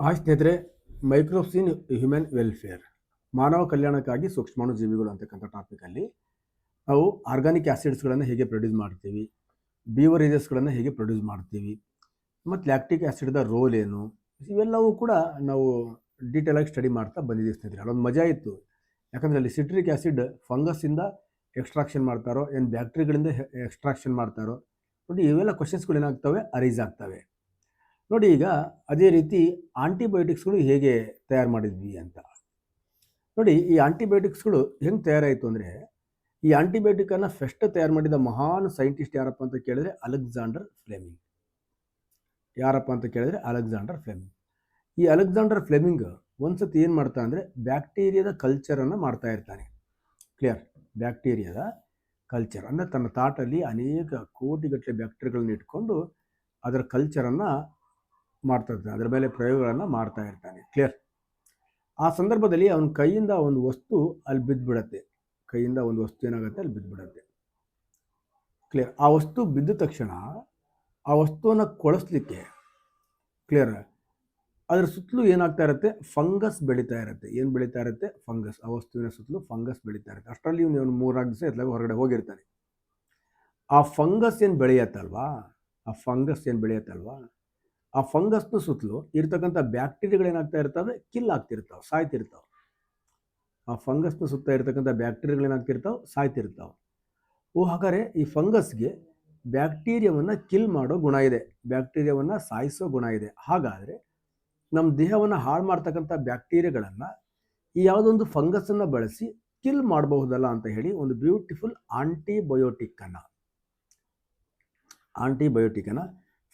Hi ಸ್ನೇಹಿತರೆ, microbes in human welfare, ಮಾನವ ಕಲ್ಯಾಣಕ್ಕಾಗಿ ಸೂಕ್ಷ್ಮಾಣುಜೀವಿಗಳು ಅಂತಕ್ಕಂಥ ಟಾಪಿಕಲ್ಲಿ ನಾವು ಆರ್ಗಾನಿಕ್ ಆ್ಯಸಿಡ್ಸ್ಗಳನ್ನು ಹೇಗೆ ಪ್ರೊಡ್ಯೂಸ್ ಮಾಡ್ತೀವಿ, ಬೀವರೇಜಸ್ಗಳನ್ನು ಹೇಗೆ ಪ್ರೊಡ್ಯೂಸ್ ಮಾಡ್ತೀವಿ, ಮತ್ತು ಲ್ಯಾಕ್ಟಿಕ್ ಆ್ಯಸಿಡ್ದ ರೋಲ್ ಏನು, ಇವೆಲ್ಲವೂ ಕೂಡ ನಾವು ಡೀಟೇಲಾಗಿ ಸ್ಟಡಿ ಮಾಡ್ತಾ ಬಂದಿದ್ದೀವಿ ಸ್ನೇಹಿತರೆ. ಅಲ್ಲೊಂದು ಮಜಾ ಇತ್ತು, ಯಾಕಂದರೆ ಅಲ್ಲಿ ಸಿಟ್ರಿಕ್ ಆ್ಯಸಿಡ್ ಫಂಗಸ್ಸಿಂದ ಎಕ್ಸ್ಟ್ರಾಕ್ಷನ್ ಮಾಡ್ತಾರೋ ಏನು ಬ್ಯಾಕ್ಟೀರಿಯಾಗಳಿಂದ ಎಕ್ಸ್ಟ್ರಾಕ್ಷನ್ ಮಾಡ್ತಾರೋ ನೋಡಿ, ಇವೆಲ್ಲ ಕ್ವಶನ್ಸ್ಗಳು ಏನಾಗ್ತವೆ, ಅರೈಸ್ ಆಗ್ತವೆ. ನೋಡಿ, ಈಗ ಅದೇ ರೀತಿ ಆಂಟಿಬಯೋಟಿಕ್ಸ್ಗಳು ಹೇಗೆ ತಯಾರು ಮಾಡಿದ್ವಿ ಅಂತ ನೋಡಿ. ಈ ಆಂಟಿಬಯೋಟಿಕ್ಸ್ಗಳು ಹೆಂಗೆ ತಯಾರಾಯಿತು ಅಂದರೆ, ಈ ಆಂಟಿಬಯೋಟಿಕನ್ನು ಫಸ್ಟ್ ತಯಾರು ಮಾಡಿದ ಮಹಾನ್ ಸೈಂಟಿಸ್ಟ್ ಯಾರಪ್ಪ ಅಂತ ಕೇಳಿದ್ರೆ ಅಲೆಕ್ಸಾಂಡರ್ ಫ್ಲೆಮಿಂಗ್. ಈ ಅಲೆಕ್ಸಾಂಡರ್ ಫ್ಲೆಮಿಂಗ್ ಒಂದ್ಸತಿ ಏನು ಮಾಡ್ತಾ ಅಂದರೆ ಬ್ಯಾಕ್ಟೀರಿಯಾದ ಕಲ್ಚರನ್ನು ಮಾಡ್ತಾ ಇರ್ತಾನೆ. ಕ್ಲಿಯರ್? ಬ್ಯಾಕ್ಟೀರಿಯಾದ ಕಲ್ಚರ್ ಅಂದರೆ ತನ್ನ ತಾಟಲ್ಲಿ ಅನೇಕ ಕೋಟಿಗಟ್ಟಲೆ ಬ್ಯಾಕ್ಟೀರಿಯಾಗಳನ್ನ ಇಟ್ಕೊಂಡು ಅದರ ಕಲ್ಚರನ್ನು ಮಾಡ್ತಾ ಇರ್ತಾನೆ, ಅದರ ಮೇಲೆ ಪ್ರಯೋಗಗಳನ್ನು ಮಾಡ್ತಾ ಇರ್ತಾನೆ. ಕ್ಲಿಯರ್? ಆ ಸಂದರ್ಭದಲ್ಲಿ ಅವನ ಕೈಯಿಂದ ಒಂದು ವಸ್ತು ಅಲ್ಲಿ ಬಿದ್ದುಬಿಡತ್ತೆ. ಏನಾಗುತ್ತೆ, ಅಲ್ಲಿ ಬಿದ್ದುಬಿಡತ್ತೆ. ಕ್ಲಿಯರ್? ಆ ವಸ್ತು ಬಿದ್ದ ತಕ್ಷಣ ಆ ವಸ್ತುವನ್ನು ಕೊಳಿಸ್ಲಿಕ್ಕೆ, ಕ್ಲಿಯರ್, ಅದರ ಸುತ್ತಲೂ ಏನಾಗ್ತಾ ಇರುತ್ತೆ, ಫಂಗಸ್ ಬೆಳೀತಾ ಇರುತ್ತೆ. ಏನು ಬೆಳೀತಾ ಇರುತ್ತೆ? ಫಂಗಸ್. ಆ ವಸ್ತುವಿನ ಸುತ್ತಲೂ ಫಂಗಸ್ ಬೆಳೀತಾ ಇರುತ್ತೆ. ಅಷ್ಟರಲ್ಲಿ ಇವನು 3-4 ದಿವಸ ಎತ್ತಲಾಗ ಹೊರಗಡೆ ಹೋಗಿರ್ತಾನೆ. ಆ ಫಂಗಸ್ ಏನು ಬೆಳೆಯತ್ತಲ್ವಾ, ಆ ಫಂಗಸ್ನ ಸುತ್ತಲೂ ಇರ್ತಕ್ಕಂಥ ಬ್ಯಾಕ್ಟೀರಿಯಾಗಳೇನಾಗ್ತಾ ಇರ್ತವೆ, ಕಿಲ್ ಆಗ್ತಿರ್ತಾವೆ, ಸಾಯ್ತಿರ್ತಾವೆ. ಆ ಫಂಗಸ್ನ ಸುತ್ತ ಇರ್ತಕ್ಕಂಥ ಬ್ಯಾಕ್ಟೀರಿಯಾಗಳೇನಾಗ್ತಿರ್ತಾವೆ, ಸಾಯ್ತಿರ್ತಾವೆ. ಹಾಗಾದರೆ ಈ ಫಂಗಸ್ಗೆ ಬ್ಯಾಕ್ಟೀರಿಯಾವನ್ನು ಕಿಲ್ ಮಾಡೋ ಗುಣ ಇದೆ, ಬ್ಯಾಕ್ಟೀರಿಯಾವನ್ನು ಸಾಯಿಸೋ ಗುಣ ಇದೆ. ಹಾಗಾದರೆ ನಮ್ಮ ದೇಹವನ್ನು ಹಾಳು ಮಾಡ್ತಕ್ಕಂಥ ಬ್ಯಾಕ್ಟೀರಿಯಾಗಳನ್ನು ಈ ಯಾವುದೊಂದು ಫಂಗಸ್ಸನ್ನು ಬಳಸಿ ಕಿಲ್ ಮಾಡಬಹುದಲ್ಲ ಅಂತ ಹೇಳಿ ಒಂದು ಬ್ಯೂಟಿಫುಲ್ ಆಂಟಿಬಯೋಟಿಕ್ಕನ್ನು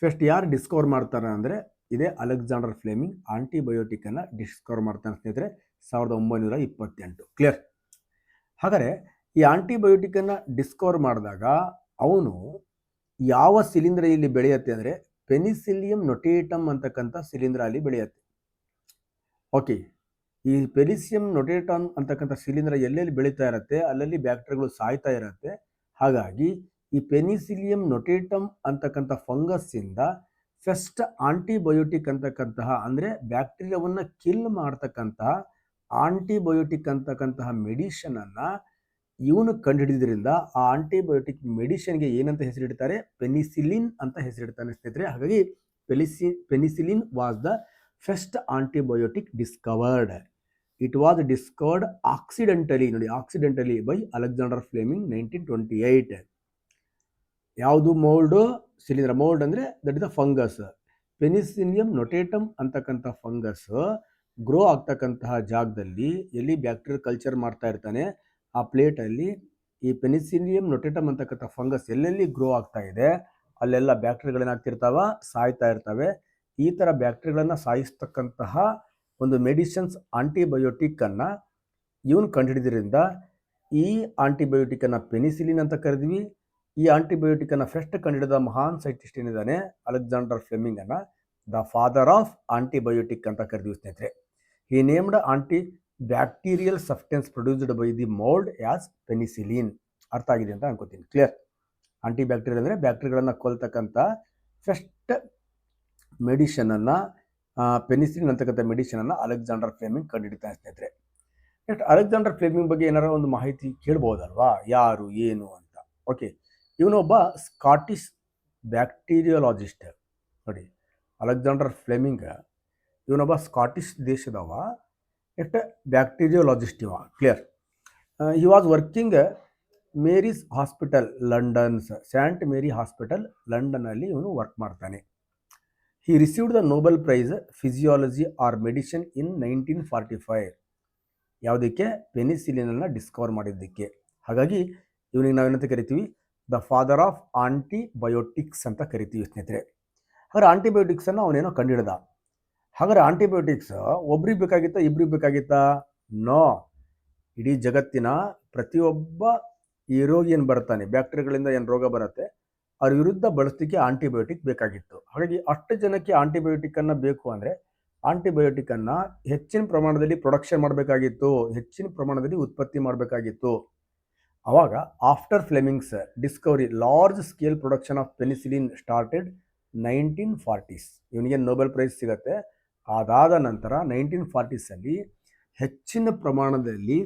ಫಸ್ಟ್ ಯಾರು ಡಿಸ್ಕವರ್ ಮಾಡ್ತಾರೆ ಅಂದರೆ ಇದೇ ಅಲೆಕ್ಸಾಂಡರ್ ಫ್ಲೆಮಿಂಗ್ ಆಂಟಿಬಯೋಟಿಕ್ಕನ್ನು ಡಿಸ್ಕವರ್ ಮಾಡ್ತಾನೆ ಸ್ನೇಹಿತರೆ, 1928. ಕ್ಲಿಯರ್? ಹಾಗಾದರೆ ಈ ಆಂಟಿಬಯೋಟಿಕ್ಕನ್ನು ಡಿಸ್ಕವರ್ ಮಾಡಿದಾಗ ಅವನು ಯಾವ ಶಿಲೀಂಧ್ರಲ್ಲಿ ಬೆಳೆಯುತ್ತೆ ಅಂದರೆ ಪೆನಿಸಿಲಿಯಂ ನೊಟೇಟಮ್ ಅಂತಕ್ಕಂಥ ಶಿಲೀಂಧ್ರಲ್ಲಿ ಬೆಳೆಯುತ್ತೆ. ಓಕೆ, ಈ ಪೆನಿಸಿಲಿಯಂ ನೊಟೇಟಮ್ ಅಂತಕ್ಕಂಥ ಶಿಲೀಂಧ್ರ ಎಲ್ಲೆಲ್ಲಿ ಬೆಳೀತಾ ಇರುತ್ತೆ ಅಲ್ಲಲ್ಲಿ ಬ್ಯಾಕ್ಟೀರಿಯಾಗಳು ಸಾಯ್ತಾ ಇರುತ್ತೆ. ಹಾಗಾಗಿ ಈ ಪೆನಿಸಿಲಿಯಂ ನೊಟೇಟಮ್ ಅಂತಕ್ಕಂಥ ಫಂಗಸ್ಸಿಂದ ಫಸ್ಟ್ ಆಂಟಿಬಯೋಟಿಕ್ ಅಂತಕ್ಕಂತಹ ಅಂದರೆ ಬ್ಯಾಕ್ಟೀರಿಯಾವನ್ನು ಕಿಲ್ ಮಾಡ್ತಕ್ಕಂತಹ ಆಂಟಿಬಯೋಟಿಕ್ ಅಂತಕ್ಕಂತಹ ಮೆಡಿಷನನ್ನು ಇವನು ಕಂಡುಹಿಡಿದ್ರಿಂದ ಆ ಆಂಟಿಬಯೋಟಿಕ್ ಮೆಡಿಷನ್ಗೆ ಏನಂತ ಹೆಸರಿಡ್ತಾರೆ, ಪೆನಿಸಿಲಿನ್ ಅಂತ ಹೆಸರಿಡ್ತಾನೆ ಸ್ನೇಹಿತರೆ. ಹಾಗಾಗಿ penicillin was the first antibiotic discovered. It was discovered accidentally, ನೋಡಿ, ಆಕ್ಸಿಡೆಂಟಲಿ ಬೈ ಅಲೆಕ್ಸಾಂಡರ್ ಫ್ಲೆಮಿಂಗ್ 1928. ಯಾವುದು? ಮೋಲ್ಡು ಶಿಲೀಂಧ್ರ. ಮೋಲ್ಡ್ ಅಂದರೆ that is the fungus. Penicillium notatum ಅಂತಕ್ಕಂಥ ಫಂಗಸ್ ಗ್ರೋ ಆಗ್ತಕ್ಕಂತಹ ಜಾಗದಲ್ಲಿ ಎಲ್ಲಿ ಬ್ಯಾಕ್ಟೀರಿಯಾ ಕಲ್ಚರ್ ಮಾಡ್ತಾ ಇರ್ತಾನೆ ಆ ಪ್ಲೇಟಲ್ಲಿ ಈ ಪೆನಿಸಿಲಿಯಂ ನೊಟೇಟಮ್ ಅಂತಕ್ಕಂಥ ಫಂಗಸ್ ಎಲ್ಲೆಲ್ಲಿ ಗ್ರೋ ಆಗ್ತಾ ಇದೆ ಅಲ್ಲೆಲ್ಲ ಬ್ಯಾಕ್ಟೀರಿಯಾಗಳೇನಾಗ್ತಿರ್ತಾವ, ಸಾಯ್ತಾ ಇರ್ತವೆ. ಈ ಥರ ಬ್ಯಾಕ್ಟೀರಿಯಾಗಳನ್ನು ಸಾಯಿಸ್ತಕ್ಕಂತಹ ಒಂದು ಮೆಡಿಸಿನ್ಸ್ ಆಂಟಿಬಯೋಟಿಕ್ಕನ್ನು ಇವನು ಕಂಡುಹಿಡಿದ್ರಿಂದ ಈ ಆಂಟಿಬಯೋಟಿಕ್ಕನ್ನು ಪೆನಿಸಿಲಿನ್ ಅಂತ ಕರೆದ್ವಿ. ಈ ಆಂಟಿಬಯೋಟಿಕ್ಕನ್ನು ಫಸ್ಟ್ ಕಂಡುಹಿಡಿದ ಮಹಾನ್ ಸೈಂಟಿಸ್ಟ್ ಏನಿದ್ದಾನೆ ಅಲೆಕ್ಸಾಂಡರ್ ಫ್ಲೆಮಿಂಗ್ ಅನ್ನು ದ ಫಾದರ್ ಆಫ್ ಆಂಟಿಬಯೋಟಿಕ್ ಅಂತ ಕರೆದ್ವಿ ಸ್ನೇಹಿತರೆ. He named bacterial substance produced by the mould as penicillin. ಅರ್ಥ ಆಗಿದೆ ಅಂತ ಅನ್ಕೋತೀನಿ. ಕ್ಲಿಯರ್? ಆಂಟಿಬ್ಯಾಕ್ಟೀರಿಯಲ್ ಅಂದರೆ ಬ್ಯಾಕ್ಟೀರಿಯಾಗಳನ್ನು ಕೊಲ್ತಕ್ಕಂಥ ಫಸ್ಟ್ ಮೆಡಿಷನನ್ನು, ಪೆನಿಸಿಲಿನ್ ಅಂತಕ್ಕಂಥ ಮೆಡಿಷನನ್ನು ಅಲೆಕ್ಸಾಂಡರ್ ಫ್ಲೆಮಿಂಗ್ ಕಂಡುಹಿಡಿತಾನೆ ಸ್ನೇಹಿತರೆ. ನೆಕ್ಸ್ಟ್ ಅಲೆಕ್ಸಾಂಡರ್ ಫ್ಲೆಮಿಂಗ್ ಬಗ್ಗೆ ಏನಾರ ಒಂದು ಮಾಹಿತಿ ಕೇಳ್ಬೋದಲ್ವಾ, ಯಾರು ಏನು ಅಂತ. ಓಕೆ, ಇವನೊಬ್ಬ ಸ್ಕಾಟಿಷ್ ಬ್ಯಾಕ್ಟೀರಿಯಾಲಜಿಸ್ಟ್. ನೋಡಿ, ಅಲೆಕ್ಸಾಂಡರ್ ಫ್ಲೆಮಿಂಗ್ ಇವನೊಬ್ಬ ಸ್ಕಾಟಿಷ್ ದೇಶದವ, ನೆಕ್ಸ್ಟ್ ಬ್ಯಾಕ್ಟೀರಿಯಾಲಜಿಸ್ಟ್ ಇವ. Clear? He was working Mary's hospital London's, saint Mary hospital ಲಂಡನ್ನಲ್ಲಿ ಇವನು ವರ್ಕ್ ಮಾಡ್ತಾನೆ. He received the Nobel prize physiology or medicine in 1945. ಯಾವುದಕ್ಕೆ? ಪೆನಿಸಿಲಿನನ್ನು ಡಿಸ್ಕವರ್ ಮಾಡಿದ್ದಕ್ಕೆ. ಹಾಗಾಗಿ ಇವನಿಗೆ ನಾವೇನಂತ ಕರಿತೀವಿ, ದ ಫಾದರ್ ಆಫ್ ಆಂಟಿಬಯೋಟಿಕ್ಸ್ ಅಂತ ಕರಿತೀವಿ ಸ್ನೇಹಿತರೆ. ಹಾಗಾದ್ರೆ ಆಂಟಿಬಯೋಟಿಕ್ಸನ್ನು ಅವನೇನೋ ಕಂಡುಹಿಡ್ದ. ಹಾಗಾದ್ರೆ ಆಂಟಿಬಯೋಟಿಕ್ಸ್ ಒಬ್ರಿಗೆ ಬೇಕಾಗಿತ್ತಾ, ಇಬ್ರಿಗೆ ಬೇಕಾಗಿತ್ತಾ? ನೋ. ಇಡೀ ಜಗತ್ತಿನ ಪ್ರತಿಯೊಬ್ಬ ಈ ರೋಗಿ ಏನು ಬರ್ತಾನೆ, ಬ್ಯಾಕ್ಟೀರಿಯಾಗಳಿಂದ ಏನು ರೋಗ ಬರುತ್ತೆ ಅವ್ರ ವಿರುದ್ಧ ಬಳಸಲಿಕ್ಕೆ ಆಂಟಿಬಯೋಟಿಕ್ ಬೇಕಾಗಿತ್ತು. ಹಾಗಾಗಿ ಅಷ್ಟು ಜನಕ್ಕೆ ಆಂಟಿಬಯೋಟಿಕ್ಕನ್ನು ಬೇಕು ಅಂದರೆ ಆಂಟಿಬಯೋಟಿಕ್ಕನ್ನು ಹೆಚ್ಚಿನ ಪ್ರಮಾಣದಲ್ಲಿ ಪ್ರೊಡಕ್ಷನ್ ಮಾಡಬೇಕಾಗಿತ್ತು, ಹೆಚ್ಚಿನ ಪ್ರಮಾಣದಲ್ಲಿ ಉತ್ಪತ್ತಿ ಮಾಡಬೇಕಾಗಿತ್ತು. ಆವಾಗ after Fleming's Discovery large scale production of penicillin started 1940s. ಇವನಿಗೆ ನೊಬೆಲ್ ಪ್ರೈಸ್ ಸಿಗುತ್ತೆ ಅದಾದ ನಂತರ 1940ಸಲ್ಲಿ ಹೆಚ್ಚಿನ ಪ್ರಮಾಣದಲ್ಲಿ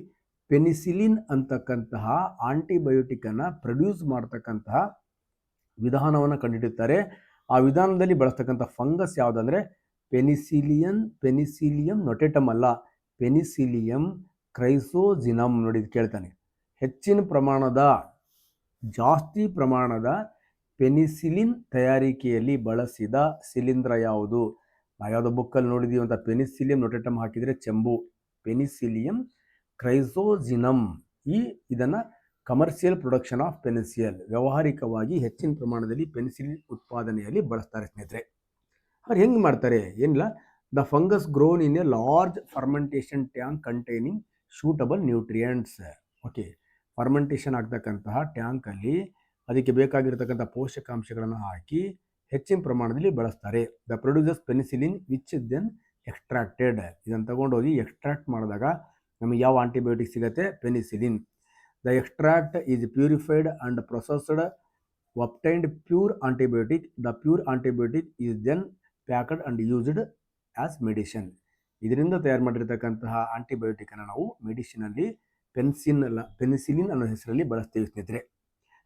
ಪೆನಿಸಿಲಿನ್ ಅಂತಕ್ಕಂತಹ ಆಂಟಿಬಯೋಟಿಕನ್ನು ಪ್ರೊಡ್ಯೂಸ್ ಮಾಡ್ತಕ್ಕಂತಹ ವಿಧಾನವನ್ನು ಕಂಡುಹಿಡಿಯುತ್ತಾರೆ. ಆ ವಿಧಾನದಲ್ಲಿ ಬಳಸ್ತಕ್ಕಂಥ ಫಂಗಸ್ ಯಾವುದಂದರೆ ಪೆನಿಸಿಲಿಯಂ ನೊಟೆಟಮ್ ಅಲ್ಲ, ಪೆನಿಸಿಲಿಯಂ ಕ್ರೈಸೋಜಿನಮ್. ನೋಡಿ, ಇದು ಕೇಳ್ತಾನೆ. ಜಾಸ್ತಿ ಪ್ರಮಾಣದ ಪೆನಿಸಿಲಿನ್ ತಯಾರಿಕೆಯಲ್ಲಿ ಬಳಸಿದ ಶಿಲೀಂಧ್ರ ಯಾವುದು? ನಾವು ಯಾವುದೋ ಬುಕ್ಕಲ್ಲಿ ನೋಡಿದೀವಿ ಅಂತ ಪೆನಿಸಿಲಿಯಂ ನೊಟೆಟಮ್ ಹಾಕಿದರೆ ಚೆಂಬು. ಪೆನಿಸಿಲಿಯಂ ಕ್ರೈಸೋಜಿನಮ್. ಇದನ್ನು ಕಮರ್ಷಿಯಲ್ ಪ್ರೊಡಕ್ಷನ್ ಆಫ್ ಪೆನಿಸಿಲ್, ವ್ಯಾವಹಾರಿಕವಾಗಿ ಹೆಚ್ಚಿನ ಪ್ರಮಾಣದಲ್ಲಿ ಪೆನಿಸಿಲಿನ್ ಉತ್ಪಾದನೆಯಲ್ಲಿ ಬಳಸ್ತಾರೆ ಸ್ನೇಹಿತರೆ. ಅವ್ರು ಹೆಂಗೆ ಮಾಡ್ತಾರೆ? ಏನಿಲ್ಲ, the fungus grown in a large fermentation tank containing suitable nutrients. Okay, fermentation ಆಗ್ತಕ್ಕಂತಹ ಟ್ಯಾಂಕಲ್ಲಿ ಅದಕ್ಕೆ ಬೇಕಾಗಿರ್ತಕ್ಕಂಥ ಪೋಷಕಾಂಶಗಳನ್ನು ಹಾಕಿ ಹೆಚ್ಚಿನ ಪ್ರಮಾಣದಲ್ಲಿ ಬಳಸ್ತಾರೆ. The produces penicillin which then extracted. ಇದನ್ನು ತಗೊಂಡೋಗಿ ಎಕ್ಸ್ಟ್ರಾಕ್ಟ್ ಮಾಡಿದಾಗ ನಮಗೆ ಯಾವ ಆಂಟಿಬಯೋಟಿಕ್ ಸಿಗುತ್ತೆ? Penicillin. The extract is purified and processed, obtained pure antibiotic. The pure antibiotic is then packed and used as medicine. ಇದರಿಂದ ತಯಾರು ಮಾಡಿರ್ತಕ್ಕಂತಹ ಆಂಟಿಬಯೋಟಿಕನ್ನು ನಾವು ಮೆಡಿಸಿನಲ್ಲಿ ಪೆನಿಸಿಲಿನ್ ಅನ್ನೋ ಹೆಸರಲ್ಲಿ ಬಳಸ್ತೀವಿ ಸ್ನೇಹಿತರೆ.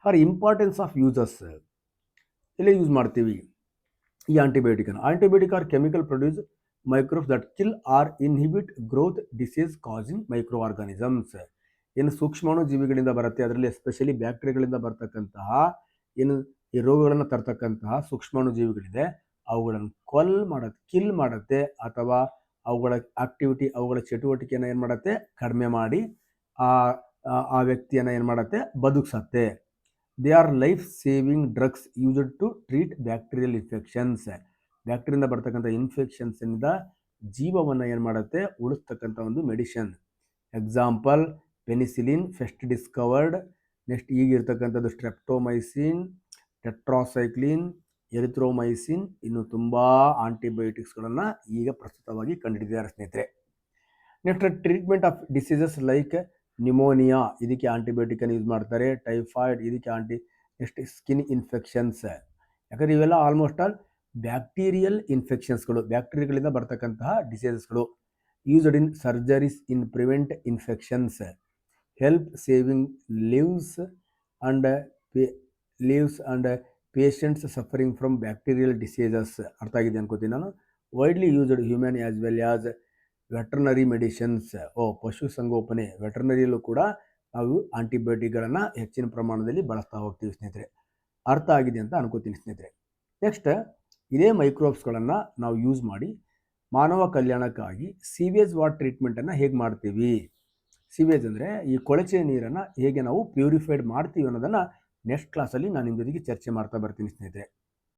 ಹಾಗೆ ಇಂಪಾರ್ಟೆನ್ಸ್ ಆಫ್ ಯೂಸಸ್ ಎಲ್ಲ ಯೂಸ್ ಮಾಡ್ತೀವಿ ಈ ಆಂಟಿಬಯೋಟಿಕನ್ನು. Antibiotic are chemical produce microbes that kill or inhibit growth disease causing microorganisms. ಏನು ಸೂಕ್ಷ್ಮಾಣು ಜೀವಿಗಳಿಂದ ಬರುತ್ತೆ, ಅದರಲ್ಲಿ ಎಸ್ಪೆಷಲಿ ಬ್ಯಾಕ್ಟೀರಿಯಾಗಳಿಂದ ಬರ್ತಕ್ಕಂತಹ ಏನು ಈ ರೋಗಗಳನ್ನು ತರ್ತಕ್ಕಂತಹ ಸೂಕ್ಷ್ಮಾಣು ಜೀವಿಗಳಿದೆ, ಅವುಗಳನ್ನು ಕಿಲ್ ಮಾಡುತ್ತೆ, ಅಥವಾ ಅವುಗಳ ಆಕ್ಟಿವಿಟಿ, ಅವುಗಳ ಚಟುವಟಿಕೆಯನ್ನು ಏನು ಮಾಡುತ್ತೆ? ಕಡಿಮೆ ಮಾಡಿ ಆ ವ್ಯಕ್ತಿಯನ್ನು ಏನು ಮಾಡುತ್ತೆ? ಬದುಕಿಸುತ್ತೆ. They are life saving drugs used to treat bacterial infections. ಬ್ಯಾಕ್ಟೀರಿಯಿಂದ ಬರ್ತಕ್ಕಂಥ ಇನ್ಫೆಕ್ಷನ್ಸಿಂದ ಜೀವವನ್ನು ಏನು ಮಾಡುತ್ತೆ? ಉಳಿಸ್ತಕ್ಕಂಥ ಒಂದು medicine. Example penicillin, first discovered. Next ಈಗಿರ್ತಕ್ಕಂಥದ್ದು ಸ್ಟ್ರೆಪ್ಟೊಮೈಸಿನ್, ಟೆಟ್ರಾಸೈಕ್ಲಿನ್, ಎರಿಥ್ರೋಮೈಸಿನ್, ಇನ್ನು ತುಂಬ ಆಂಟಿಬಯೋಟಿಕ್ಸ್ಗಳನ್ನು ಈಗ ಪ್ರಸ್ತುತವಾಗಿ ಕಂಡುಹಿಡಿದಿದ್ದಾರೆ ಸ್ನೇಹಿತರೆ. Next treatment of diseases like pneumonia, ಇದಕ್ಕೆ ಆಂಟಿಬಯೋಟಿಕನ್ನು ಯೂಸ್ ಮಾಡ್ತಾರೆ. ಟೈಫಾಯ್ಡ್, ಇದಕ್ಕೆ ನೆಕ್ಸ್ಟ್ ಸ್ಕಿನ್ ಇನ್ಫೆಕ್ಷನ್ಸ್. ಯಾಕಂದರೆ ಇವೆಲ್ಲ ಆಲ್ಮೋಸ್ಟ್ ಆಲ್ ಬ್ಯಾಕ್ಟೀರಿಯಲ್ ಇನ್ಫೆಕ್ಷನ್ಸ್ಗಳು, ಬ್ಯಾಕ್ಟೀರಿಯಾಗಳಿಂದ ಬರ್ತಕ್ಕಂತಹ ಡಿಸೀಸಸ್ಗಳು. Used in surgeries in prevent infections, help saving lives and patients suffering from bacterial diseases. ಅರ್ಥ ಆಗಿದೆ ಅನ್ಕೋತೀನಿ ನಾನು. Widely used human as well as veterinary medicines. ಪಶು ಸಂಗೋಪನೆ, ವೆಟರ್ನರಿಯಲ್ಲೂ ಕೂಡ ನಾವು ಆಂಟಿಬಯೋಟಿಕ್ಗಳನ್ನು ಹೆಚ್ಚಿನ ಪ್ರಮಾಣದಲ್ಲಿ ಬಳಸ್ತಾ ಹೋಗ್ತೀವಿ ಸ್ನೇಹಿತರೆ. ಅರ್ಥ ಆಗಿದೆ ಅಂತ ಅನ್ಕೋತೀನಿ ಸ್ನೇಹಿತರೆ. ನೆಕ್ಸ್ಟ್, ಇದೇ ಮೈಕ್ರೋಬ್ಸ್ಗಳನ್ನು ನಾವು ಯೂಸ್ ಮಾಡಿ ಮಾನವ ಕಲ್ಯಾಣಕ್ಕಾಗಿ ಸೀವೇಜ್ ವಾಟರ್ ಟ್ರೀಟ್ಮೆಂಟನ್ನು ಹೇಗೆ ಮಾಡ್ತೀವಿ? ಸೀವೇಜ್ ಅಂದರೆ ಈ ಕೊಳಚೆ ನೀರನ್ನು ಹೇಗೆ ನಾವು ಪ್ಯೂರಿಫೈಡ್ ಮಾಡ್ತೀವಿ ಅನ್ನೋದನ್ನು ನೆಕ್ಸ್ಟ್ ಕ್ಲಾಸಲ್ಲಿ ನಾನು ನಿಮ್ಮ ಜೊತೆಗೆ ಚರ್ಚೆ ಮಾಡ್ತಾ ಬರ್ತೀನಿ ಸ್ನೇಹಿತರೆ.